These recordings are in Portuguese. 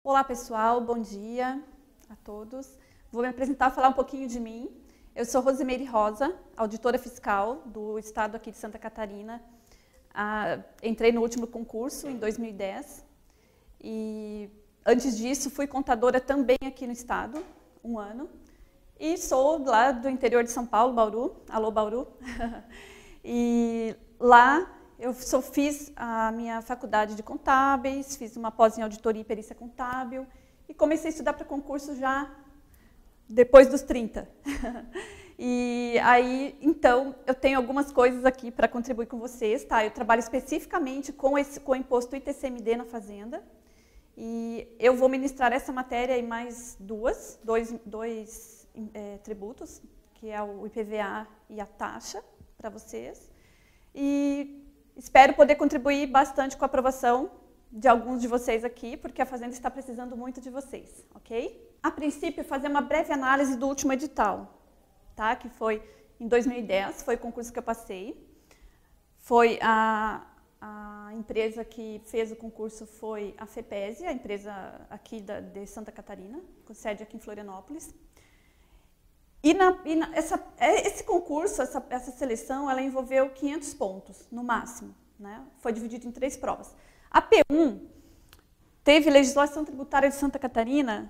Olá pessoal, bom dia a todos. Vou me apresentar e falar um pouquinho de mim. Eu sou Rosimeire Rosa, auditora fiscal do estado aqui de Santa Catarina. Entrei no último concurso em 2010 e antes disso fui contadora também aqui no estado, um ano. E sou lá do interior de São Paulo, Bauru. Alô, Bauru. E lá eu fiz a minha faculdade de contábeis, fiz uma pós em auditoria e perícia contábil e comecei a estudar para concurso já depois dos 30. E aí, então, eu tenho algumas coisas aqui para contribuir com vocês, tá? Eu trabalho especificamente com o imposto ITCMD na Fazenda e eu vou ministrar essa matéria e mais dois tributos, que é o IPVA e a taxa, para vocês. E espero poder contribuir bastante com a aprovação de alguns de vocês aqui, porque a Fazenda está precisando muito de vocês, ok? A princípio, fazer uma breve análise do último edital, tá? Que foi em 2010, foi o concurso que eu passei. Foi a empresa que fez o concurso foi a FEPESE, a empresa aqui de Santa Catarina, com sede aqui em Florianópolis. E esse concurso, essa seleção, ela envolveu 500 pontos, no máximo, né? Foi dividido em 3 provas. A P1 teve legislação tributária de Santa Catarina,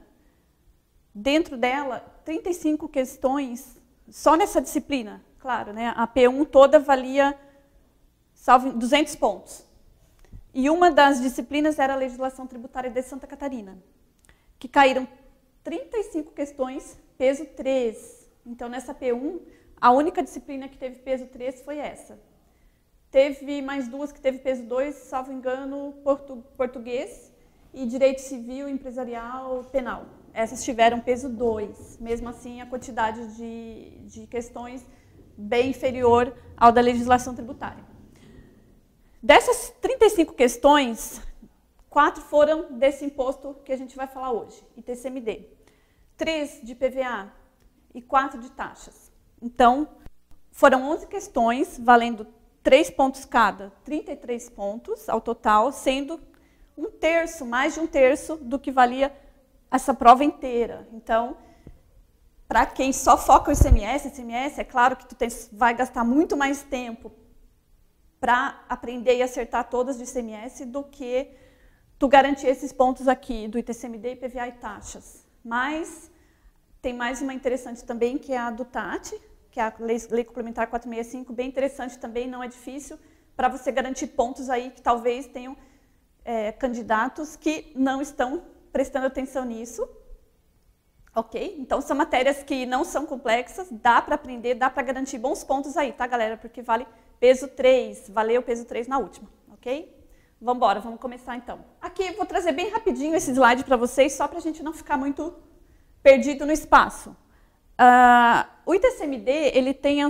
dentro dela, 35 questões, só nessa disciplina, claro, né? A P1 toda valia, salvo 200 pontos. E uma das disciplinas era a legislação tributária de Santa Catarina, que caíram 35 questões, peso 3. Então, nessa P1, a única disciplina que teve peso 3 foi essa. Teve mais 2 que teve peso 2, salvo engano, português e direito civil, empresarial, penal. Essas tiveram peso 2. Mesmo assim, a quantidade de questões bem inferior ao da legislação tributária. Dessas 35 questões, 4 foram desse imposto que a gente vai falar hoje, ITCMD. 3 de PVA e 4 de taxas. Então, foram 11 questões, valendo 3 pontos cada, 33 pontos ao total, sendo mais de um terço do que valia essa prova inteira. Então, para quem só foca o ICMS, é claro que tu vai gastar muito mais tempo para aprender e acertar todas de ICMS do que tu garantir esses pontos aqui do ITCMD, IPVA e taxas. Mas tem mais uma interessante também, que é a do TAT, que é a Lei Complementar 465, bem interessante também, não é difícil, para você garantir pontos aí que talvez tenham candidatos que não estão prestando atenção nisso. Ok? Então, são matérias que não são complexas, dá para aprender, dá para garantir bons pontos aí, tá, galera? Porque vale peso 3, valeu peso 3 na última, ok? Vamos embora, vamos começar então. Aqui eu vou trazer bem rapidinho esse slide para vocês, só para a gente não ficar muito perdido no espaço. O ITCMD, ele tem a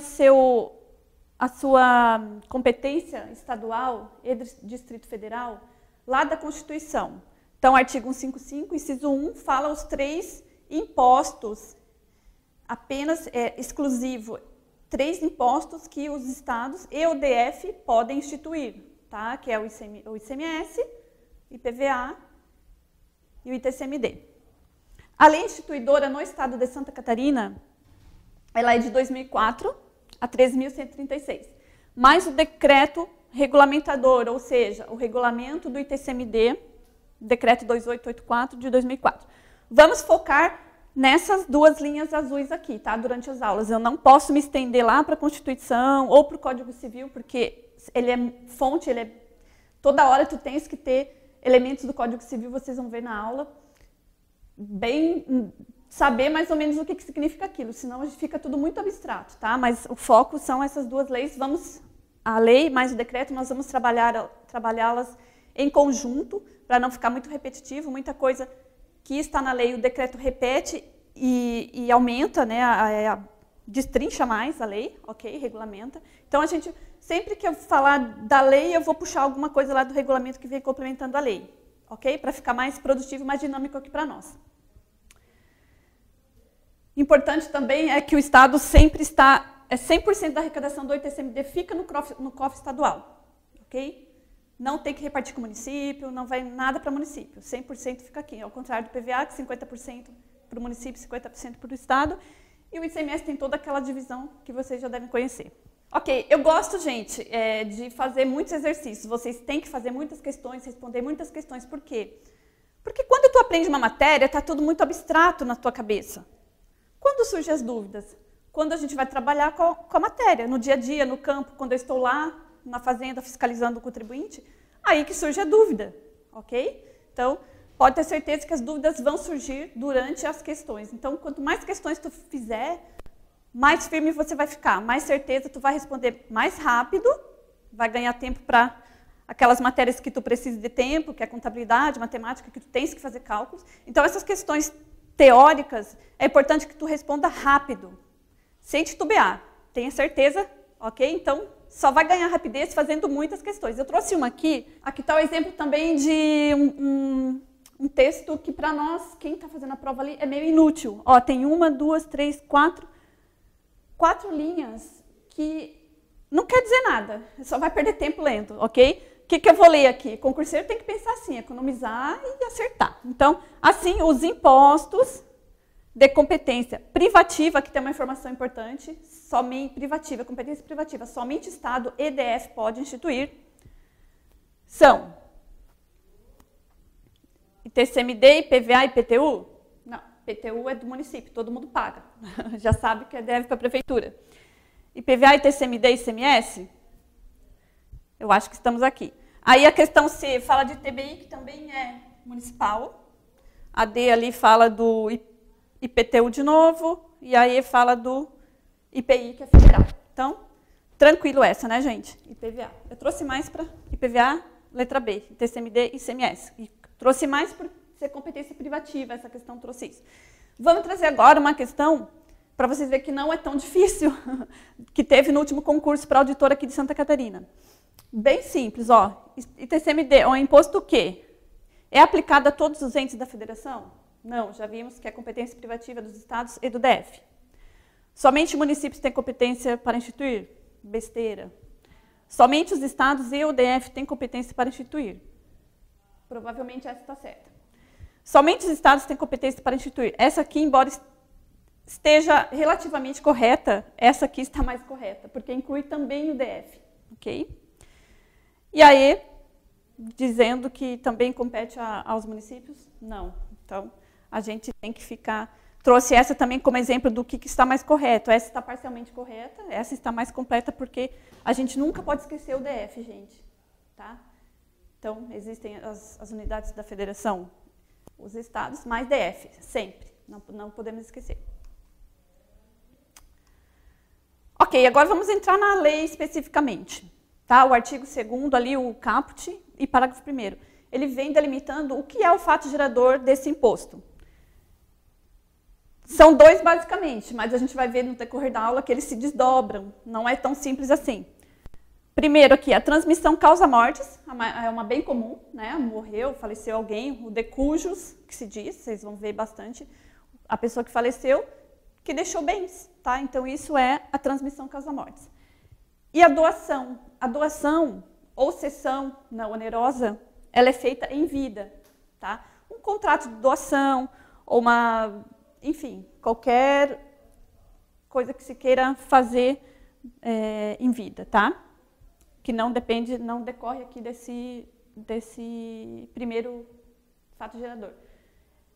sua competência estadual e Distrito Federal lá da Constituição. Então, artigo 155, inciso 1, fala os 3 impostos, apenas exclusivo, 3 impostos que os estados e o DF podem instituir, tá? Que é o ICMS, IPVA e o ITCMD. A lei instituidora no estado de Santa Catarina, ela é de 2004 a 13.136. Mas o decreto regulamentador, ou seja, o regulamento do ITCMD, decreto 2884 de 2004. Vamos focar nessas 2 linhas azuis aqui, tá? Durante as aulas. Eu não posso me estender lá para a Constituição ou para o Código Civil, porque ele é fonte, toda hora tu tens que ter elementos do Código Civil, vocês vão ver na aula. Saber mais ou menos o que significa aquilo, senão fica tudo muito abstrato, tá? Mas o foco são essas 2 leis, a lei mais o decreto, nós vamos trabalhá-las em conjunto, para não ficar muito repetitivo, muita coisa que está na lei, o decreto repete e aumenta, né, destrincha mais a lei, ok? Regulamenta. Então, sempre que eu falar da lei, eu vou puxar alguma coisa lá do regulamento que vem complementando a lei, ok? Para ficar mais produtivo, mais dinâmico aqui para nós. Importante também é que o Estado sempre 100% da arrecadação do ITCMD fica no cofre estadual, ok? Não tem que repartir com o município, não vai nada para o município. 100% fica aqui, ao contrário do PVA, que 50% para o município, 50% para o Estado. E o ICMS tem toda aquela divisão que vocês já devem conhecer. Ok, eu gosto, gente, de fazer muitos exercícios. Vocês têm que fazer muitas questões, responder muitas questões. Por quê? Porque quando tu aprende uma matéria, está tudo muito abstrato na tua cabeça. Quando surgem as dúvidas? Quando a gente vai trabalhar com a matéria, no dia a dia, no campo, quando eu estou lá na fazenda fiscalizando o contribuinte, aí que surge a dúvida, ok? Então, pode ter certeza que as dúvidas vão surgir durante as questões. Então, quanto mais questões tu fizer, mais firme você vai ficar, mais certeza tu vai responder mais rápido, vai ganhar tempo para aquelas matérias que tu precisa de tempo, que é contabilidade, matemática, que tu tens que fazer cálculos. Então, essas questões teóricas, é importante que tu responda rápido, sem titubear. Tenha certeza, ok? Então, só vai ganhar rapidez fazendo muitas questões. Eu trouxe uma aqui. Aqui está o exemplo também de um texto que, para nós, quem está fazendo a prova ali, é meio inútil. Ó, tem 1, 2, 3, 4 linhas que não quer dizer nada. Só vai perder tempo lendo, ok? O que eu vou ler aqui? Concurseiro tem que pensar assim, economizar e acertar. Então, assim, os impostos de competência privativa, que tem uma informação importante, somente privativa, competência privativa, somente Estado e DF pode instituir, são ITCMD, IPVA e IPTU? Não, IPTU é do município, todo mundo paga, já sabe que é DF para a prefeitura. IPVA, ITCMD e ICMS? Eu acho que estamos aqui. Aí a questão C fala de TBI, que também é municipal, a D ali fala do IPTU de novo, e aí fala do IPI, que é federal. Então, tranquilo essa, né, gente? IPVA. Eu trouxe mais para IPVA, letra B, TCMD e ICMS. E trouxe mais por ser competência privativa, essa questão trouxe isso. Vamos trazer agora uma questão, para vocês verem que não é tão difícil, que teve no último concurso para auditor aqui de Santa Catarina. Bem simples, ó. ITCMD, o imposto o quê? É aplicado a todos os entes da federação? Não, já vimos que é competência privativa dos estados e do DF. Somente municípios têm competência para instituir? Besteira. Somente os estados e o DF têm competência para instituir? Provavelmente essa está certa. Somente os estados têm competência para instituir? Essa aqui, embora esteja relativamente correta, essa aqui está mais correta, porque inclui também o DF. Ok? E aí, dizendo que também compete aos municípios? Não. Então, a gente tem que ficar... Trouxe essa também como exemplo do que está mais correto. Essa está parcialmente correta, essa está mais completa, porque a gente nunca pode esquecer o DF, gente. Tá? Então, existem as unidades da federação, os estados, mais DF, sempre. Não podemos esquecer. Ok, agora vamos entrar na lei especificamente. Tá? O artigo 2º, ali, o caput, e parágrafo 1º. Ele vem delimitando o que é o fato gerador desse imposto. São dois, basicamente, mas a gente vai ver no decorrer da aula que eles se desdobram. Não é tão simples assim. Primeiro aqui, a transmissão causa mortes, é uma bem comum, né? Morreu, faleceu alguém, o de cujos, que se diz, vocês vão ver bastante, a pessoa que faleceu, que deixou bens, tá? Então isso é a transmissão causa mortes. E a doação ou cessão não onerosa, ela é feita em vida, tá? Um contrato de doação, ou enfim, qualquer coisa que se queira fazer em vida, tá? Que não decorre aqui desse primeiro fato gerador.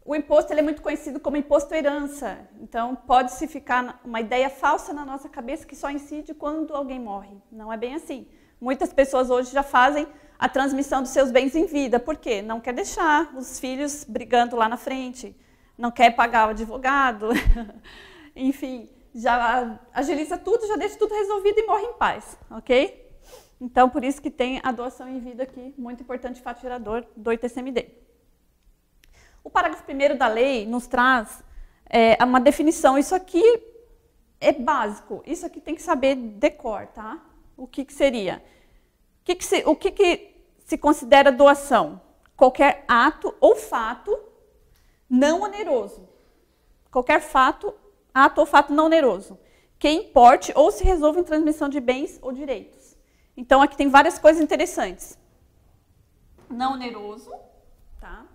O imposto ele é muito conhecido como imposto herança, então pode-se ficar uma ideia falsa na nossa cabeça que só incide quando alguém morre. Não é bem assim. Muitas pessoas hoje já fazem a transmissão dos seus bens em vida. Por quê? Não quer deixar os filhos brigando lá na frente, não quer pagar o advogado, enfim, já agiliza tudo, já deixa tudo resolvido e morre em paz, ok? Então, por isso que tem a doação em vida aqui, muito importante, fato gerador do ITCMD. O parágrafo 1º da lei nos traz uma definição. Isso aqui é básico, isso aqui tem que saber de cor, tá? O que seria? O que se considera doação? Qualquer ato ou fato não oneroso. Qualquer ato ou fato não oneroso, que importe ou se resolva em transmissão de bens ou direitos. Então, aqui tem várias coisas interessantes. não oneroso, tá?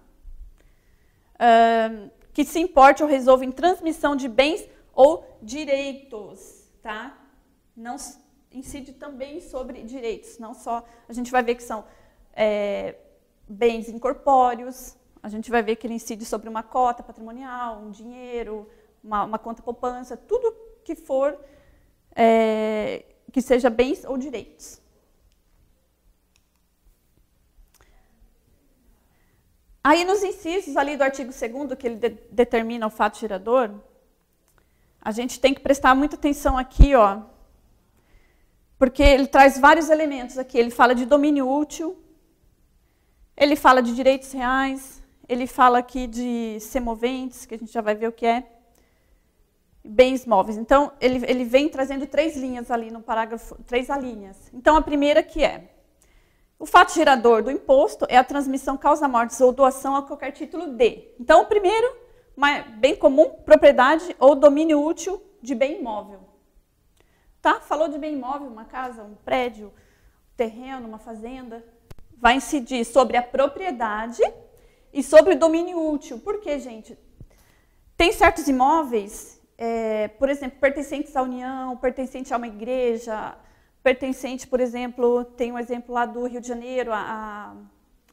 Que se importe ou resolva em transmissão de bens ou direitos, tá? Não incide também sobre direitos, não só, a gente vai ver que são bens incorpóreos, a gente vai ver que ele incide sobre uma cota patrimonial, um dinheiro, uma conta poupança, tudo que for, que seja bens ou direitos. Aí nos incisos ali do artigo 2º, que ele determina o fato gerador, a gente tem que prestar muita atenção aqui, ó, porque ele traz vários elementos aqui. Ele fala de domínio útil, ele fala de direitos reais, ele fala aqui de semoventes, que a gente já vai ver o que é, bens móveis. Então, ele vem trazendo 3 linhas ali no parágrafo, 3 alíneas. Então, a primeira que é: o fato gerador do imposto é a transmissão, causa-mortes ou doação a qualquer título de. Então, o primeiro, bem comum, propriedade ou domínio útil de bem imóvel. Tá? Falou de bem imóvel, uma casa, um prédio, um terreno, uma fazenda. Vai incidir sobre a propriedade e sobre o domínio útil. Por quê, gente? Tem certos imóveis, por exemplo, pertencentes à União, pertencentes a uma igreja, pertencente, por exemplo, tem um exemplo lá do Rio de Janeiro,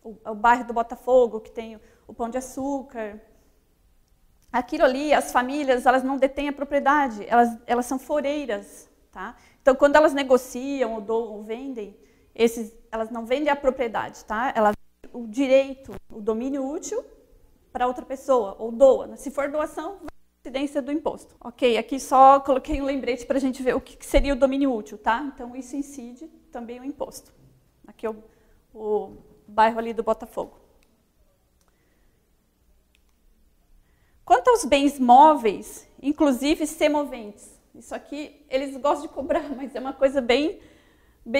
o bairro do Botafogo, que tem o Pão de Açúcar. Aquilo ali, as famílias, elas não detêm a propriedade, elas são foreiras. Tá? Então, quando elas negociam ou doam ou vendem, elas não vendem a propriedade, tá? Ela vende o direito, o domínio útil para outra pessoa, ou doa. Se for doação, vai a incidência do imposto. Ok, aqui só coloquei um lembrete para a gente ver o que seria o domínio útil, tá? Então, isso incide também o imposto. Aqui é o bairro ali do Botafogo. Quanto aos bens móveis, inclusive semoventes, isso aqui eles gostam de cobrar, mas é uma coisa bem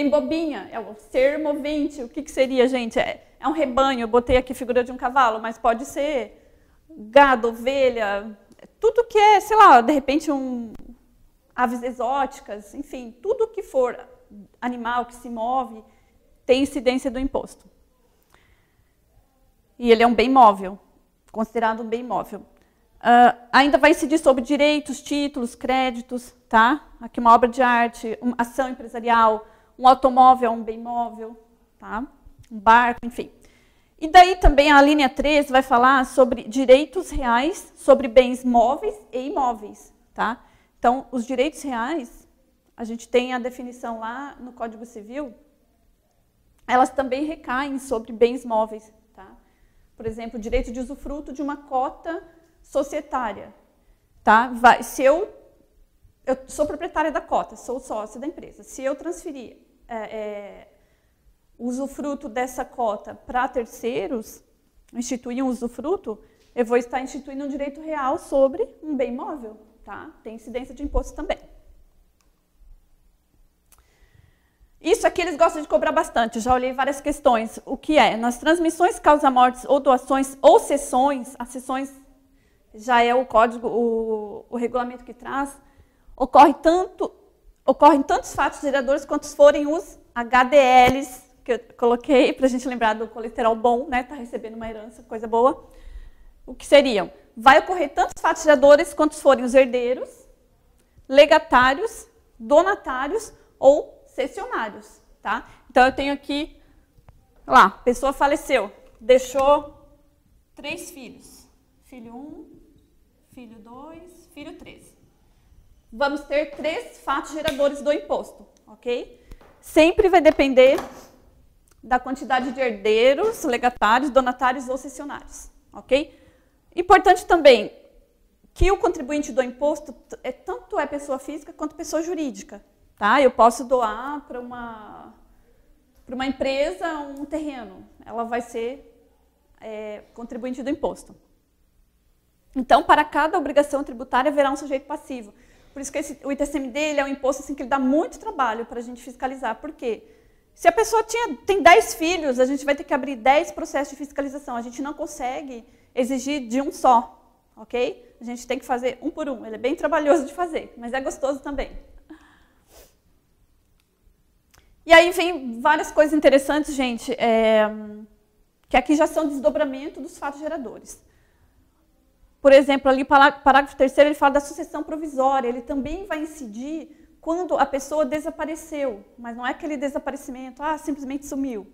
bobinha. É o ser movente. O que seria, gente? É um rebanho. Eu botei aqui a figura de um cavalo, mas pode ser gado, ovelha, tudo que é, sei lá, de repente aves exóticas, enfim, tudo que for animal que se move tem incidência do imposto. E ele é um bem móvel, considerado um bem móvel. Ainda vai incidir sobre direitos, títulos, créditos, tá? Aqui uma obra de arte, uma ação empresarial, um automóvel, um bem móvel, tá? Um barco, enfim. E daí também a linha 3 vai falar sobre direitos reais, sobre bens móveis e imóveis, tá? Então, os direitos reais, a gente tem a definição lá no Código Civil, elas também recaem sobre bens móveis, tá? Por exemplo, o direito de usufruto de uma cota societária, tá? Se eu sou proprietária da cota, sou sócia da empresa. Se eu transferir o usufruto dessa cota para terceiros, instituir um usufruto, eu vou estar instituindo um direito real sobre um bem móvel, tá? Tem incidência de imposto também. Isso aqui eles gostam de cobrar bastante, eu já olhei várias questões. O que é? Nas transmissões, causa-mortes ou doações ou cessões, as cessões já é o código, o regulamento que traz, ocorrem tantos fatos geradores quantos forem os HDLs, que eu coloquei para a gente lembrar do colesterol bom, né? Está recebendo uma herança, coisa boa. O que seriam? Vai ocorrer tantos fatos geradores quantos forem os herdeiros, legatários, donatários ou cessionários, tá? Então, eu tenho aqui, lá, pessoa faleceu, deixou 3 filhos. Filho 1, filho 2, filho 3. Vamos ter 3 fatos geradores do imposto, ok? Sempre vai depender da quantidade de herdeiros, legatários, donatários ou cessionários, ok? Importante também que o contribuinte do imposto tanto é pessoa física quanto pessoa jurídica, tá? Eu posso doar para uma empresa um terreno, ela vai ser contribuinte do imposto. Então, para cada obrigação tributária, haverá um sujeito passivo. Por isso que o ITCMD ele é um imposto assim, que ele dá muito trabalho para a gente fiscalizar. Por quê? Se a pessoa tem 10 filhos, a gente vai ter que abrir 10 processos de fiscalização. A gente não consegue exigir de um só, ok? A gente tem que fazer um por um. Ele é bem trabalhoso de fazer, mas é gostoso também. E aí vem várias coisas interessantes, gente. que aqui já são desdobramento dos fatos geradores. Por exemplo, ali, parágrafo 3º, ele fala da sucessão provisória. Ele também vai incidir quando a pessoa desapareceu, mas não é aquele desaparecimento, simplesmente sumiu.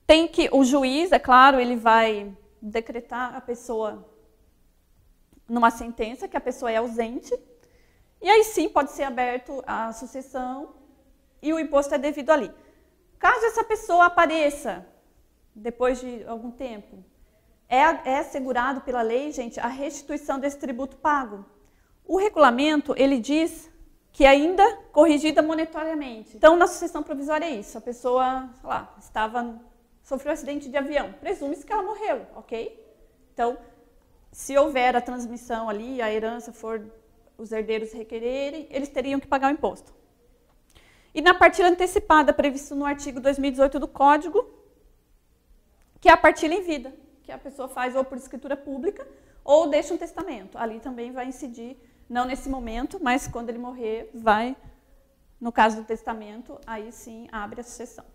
Tem que, o juiz, é claro, ele vai decretar a pessoa numa sentença que a pessoa é ausente, e aí sim pode ser aberto a sucessão e o imposto é devido ali. Caso essa pessoa apareça depois de algum tempo, é assegurado pela lei, gente, a restituição desse tributo pago. O regulamento, ele diz que ainda corrigida monetariamente. Então, na sucessão provisória é isso. A pessoa, sei lá, sofreu um acidente de avião. Presume-se que ela morreu, ok? Então, se houver a transmissão ali, a herança for os herdeiros requererem, eles teriam que pagar o imposto. E na partilha antecipada, previsto no artigo 2018 do Código, que é a partilha em vida, que a pessoa faz ou por escritura pública ou deixa um testamento. Ali também vai incidir, não nesse momento, mas quando ele morrer, vai, no caso do testamento, aí sim abre a sucessão.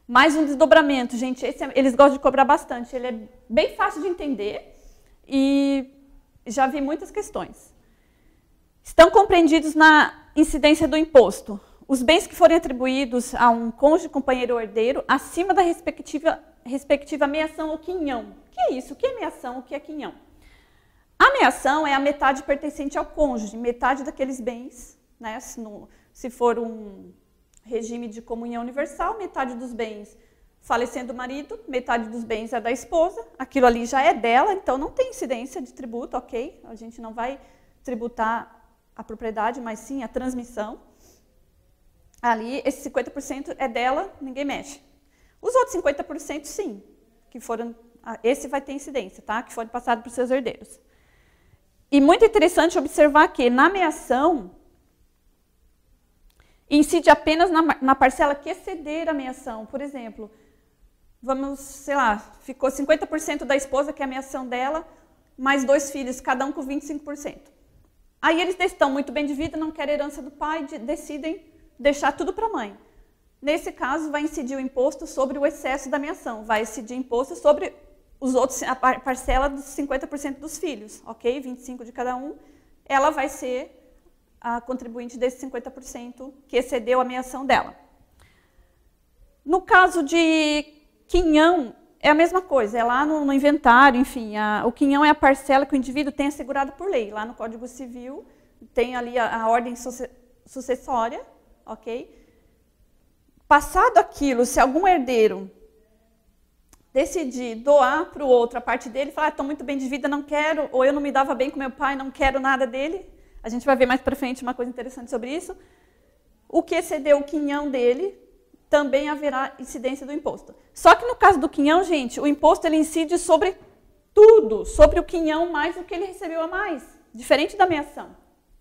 Mais um desdobramento, gente, eles gostam de cobrar bastante, ele é bem fácil de entender e já vi muitas questões. Estão compreendidos na incidência do imposto os bens que forem atribuídos a um cônjuge, companheiro ou herdeiro acima da respectiva meação ou quinhão. O que é isso? O que é meação? O que é quinhão? A meação é a metade pertencente ao cônjuge, metade daqueles bens, né? Se for um regime de comunhão universal, metade dos bens falecendo o marido, metade dos bens é da esposa, aquilo ali já é dela, então não tem incidência de tributo, ok? A gente não vai tributar a propriedade, mas sim a transmissão. Ali, esse 50% é dela, ninguém mexe. Os outros 50% sim, que foram, esse vai ter incidência, tá? Que foram passados para os seus herdeiros. E muito interessante observar que na meação, incide apenas na parcela que exceder a meação. Por exemplo, vamos, sei lá, ficou 50% da esposa, que é a meação dela, mais 2 filhos, cada um com 25%. Aí eles estão muito bem de vida, não querem herança do pai, decidem deixar tudo para a mãe. Nesse caso, vai incidir o imposto sobre o excesso da meação, vai incidir imposto sobre os outros, a parcela dos 50% dos filhos, ok? 25% de cada um, ela vai ser a contribuinte desse 50% que excedeu a meação dela. No caso de quinhão, é a mesma coisa, é lá no inventário, enfim, o quinhão é a parcela que o indivíduo tem assegurado por lei. Lá no Código Civil tem ali a ordem sucessória, ok? Passado aquilo, se algum herdeiro decidir doar para o outro a parte dele, falar, estou muito bem de vida, não quero, ou eu não me dava bem com meu pai, não quero nada dele, a gente vai ver mais para frente uma coisa interessante sobre isso, o que excedeu o quinhão dele, também haverá incidência do imposto. Só que no caso do quinhão, gente, o imposto ele incide sobre tudo, sobre o quinhão mais o que ele recebeu a mais, diferente da meação,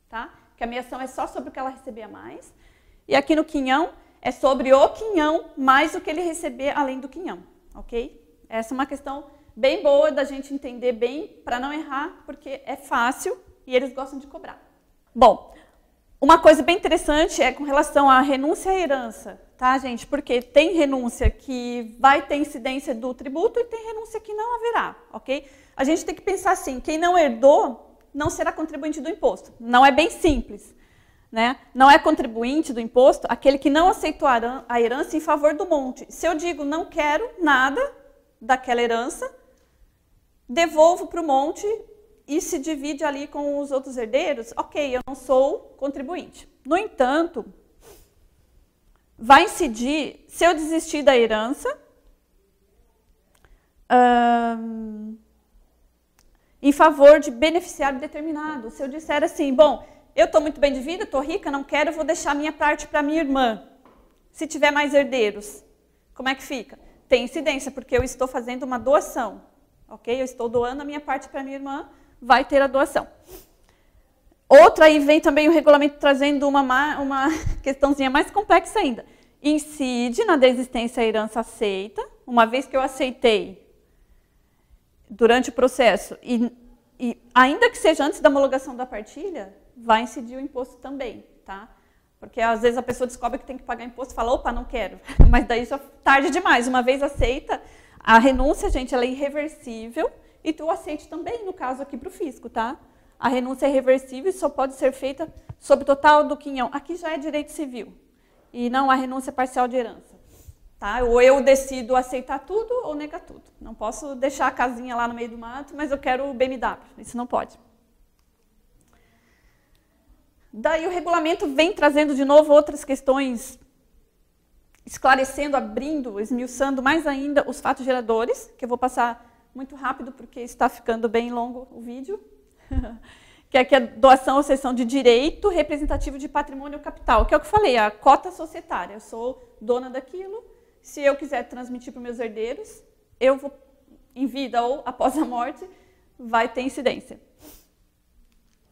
tá? Que a meação é só sobre o que ela receber a mais, e aqui no quinhão é sobre o quinhão mais o que ele receber além do quinhão, ok? Essa é uma questão bem boa da gente entender bem, para não errar, porque é fácil e eles gostam de cobrar. Bom, uma coisa bem interessante é com relação à renúncia à herança, tá, gente? Porque tem renúncia que vai ter incidência do tributo e tem renúncia que não haverá, ok? A gente tem que pensar assim, quem não herdou não será contribuinte do imposto. Não é bem simples, né? Não é contribuinte do imposto aquele que não aceitou a herança em favor do monte. Se eu digo não quero nada daquela herança, devolvo para o monte e se divide ali com os outros herdeiros, ok, eu não sou contribuinte. No entanto, vai incidir, se eu desistir da herança, em favor de beneficiário determinado. Se eu disser assim, bom, eu estou muito bem de vida, estou rica, não quero, vou deixar minha parte para minha irmã. Se tiver mais herdeiros, como é que fica? Tem incidência, porque eu estou fazendo uma doação, ok? Eu estou doando a minha parte para minha irmã, vai ter a doação. Outra, aí vem também o regulamento trazendo uma questãozinha mais complexa ainda. Incide na desistência a herança aceita, uma vez que eu aceitei durante o processo, e ainda que seja antes da homologação da partilha, vai incidir o imposto também, tá? Porque às vezes a pessoa descobre que tem que pagar imposto e fala, opa, não quero. Mas daí já é tarde demais. Uma vez aceita, a renúncia, gente, ela é irreversível e tu aceite também, no caso aqui para o fisco, tá? A renúncia é irreversível e só pode ser feita sobre o total do quinhão. Aqui já é direito civil e não a renúncia parcial de herança. Tá? Ou eu decido aceitar tudo ou negar tudo. Não posso deixar a casinha lá no meio do mato, mas eu quero o BMW. Isso não pode. Daí o regulamento vem trazendo de novo outras questões, esclarecendo, abrindo, esmiuçando mais ainda os fatos geradores, que eu vou passar muito rápido porque está ficando bem longo o vídeo, que é a doação ou cessão de direito representativo de patrimônio ou capital, que é o que eu falei, a cota societária. Eu sou dona daquilo, se eu quiser transmitir para os meus herdeiros, eu vou, em vida ou após a morte, vai ter incidência.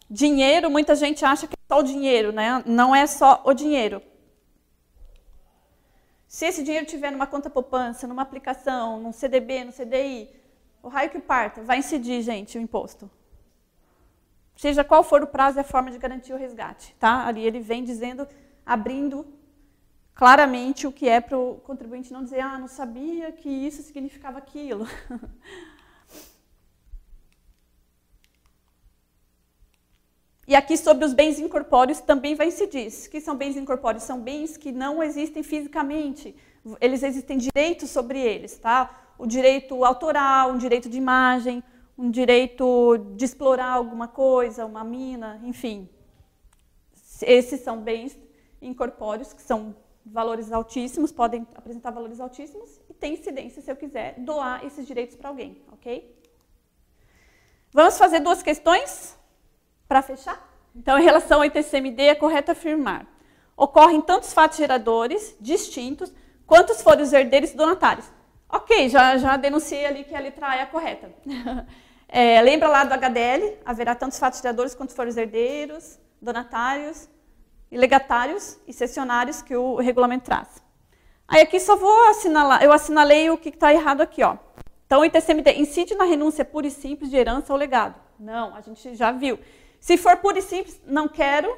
Dinheiro, muita gente acha que é só o dinheiro, né? Não é só o dinheiro. Se esse dinheiro estiver numa conta poupança, numa aplicação, num CDB, no CDI, o raio que parta, vai incidir, gente, o imposto. Seja qual for o prazo e a forma de garantir o resgate. Tá? Ali ele vem dizendo, abrindo claramente o que é para o contribuinte não dizer, não sabia que isso significava aquilo. E aqui sobre os bens incorpóreos também vai incidir. O que são bens incorpóreos? São bens que não existem fisicamente. Eles existem direitos sobre eles, tá? O direito autoral, um direito de imagem, um direito de explorar alguma coisa, uma mina, enfim. Esses são bens incorpóreos que são valores altíssimos, podem apresentar valores altíssimos e tem incidência se eu quiser doar esses direitos para alguém, ok? Vamos fazer duas questões para fechar? Então, em relação ao ITCMD, é correto afirmar. Ocorrem tantos fatos geradores distintos quantos forem os herdeiros e donatários. Ok, já denunciei ali que a letra A é a correta. Lembra lá do HDL? Haverá tantos fatos geradores quantos forem os herdeiros, donatários, e legatários e cessionários que o regulamento traz. Aí aqui só vou assinalar, eu assinalei o que está errado aqui, ó. Então o ITCMD incide na renúncia pura e simples de herança ou legado. Não, a gente já viu. Se for pura e simples, não quero,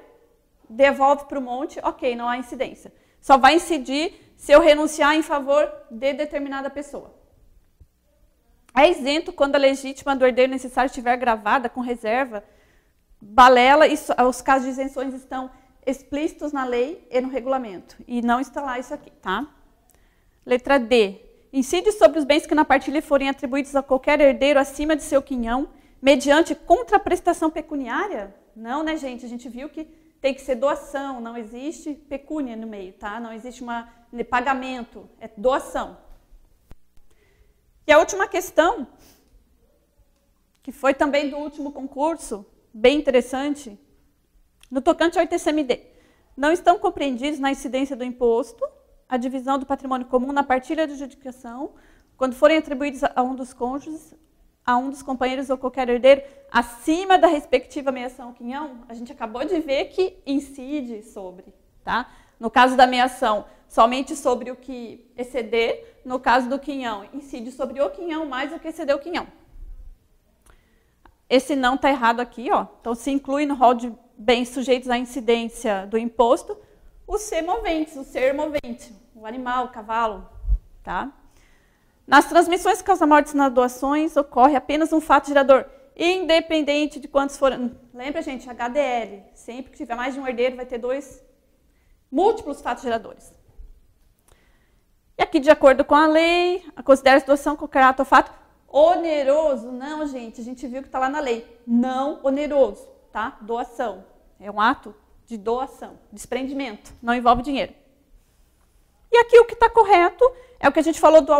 devolve para o monte, ok, não há incidência. Só vai incidir se eu renunciar em favor de determinada pessoa. É isento quando a legítima do herdeiro necessário estiver gravada com reserva, balela, os casos de isenções estão explícitos na lei e no regulamento. E não está lá isso aqui, tá? Letra D. Incide sobre os bens que na partilha forem atribuídos a qualquer herdeiro acima de seu quinhão, mediante contraprestação pecuniária? Não, né, gente? A gente viu que tem que ser doação, não existe pecúnia no meio, tá? Não existe pagamento, é doação. E a última questão, que foi também do último concurso, bem interessante, no tocante ao ITCMD, não estão compreendidos na incidência do imposto, a divisão do patrimônio comum na partilha de adjudicação, quando forem atribuídos a um dos cônjuges, a um dos companheiros ou qualquer herdeiro, acima da respectiva meiação ou quinhão. A gente acabou de ver que incide sobre, tá? No caso da meiação, somente sobre o que exceder, no caso do quinhão, incide sobre o quinhão mais o que exceder o quinhão. Esse não está errado aqui, ó. Então se inclui no rol de bens sujeitos à incidência do imposto os semoventes, o ser movente, o animal, o cavalo, tá? Nas transmissões causa-mortes nas doações, ocorre apenas um fato gerador, independente de quantos forem. Lembra, gente, HDL, sempre que tiver mais de um herdeiro, vai ter múltiplos fatos geradores. E aqui, de acordo com a lei, considera-se doação qualquer ato ou fato oneroso. Não, gente, a gente viu que está lá na lei. Não oneroso, tá? Doação. É um ato de doação, desprendimento, não envolve dinheiro. E aqui o que está correto é o que a gente falou do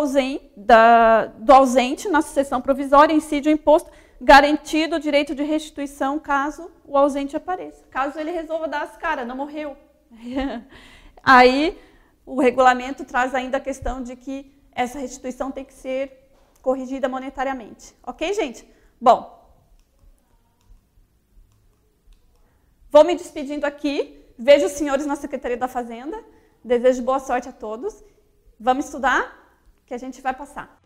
ausente na sucessão provisória, incide o imposto, garantido o direito de restituição caso o ausente apareça. Caso ele resolva dar as caras, não morreu. Aí o regulamento traz ainda a questão de que essa restituição tem que ser corrigida monetariamente. Ok, gente? Bom, vou me despedindo aqui. Vejo os senhores na Secretaria da Fazenda. Desejo boa sorte a todos. Vamos estudar, que a gente vai passar.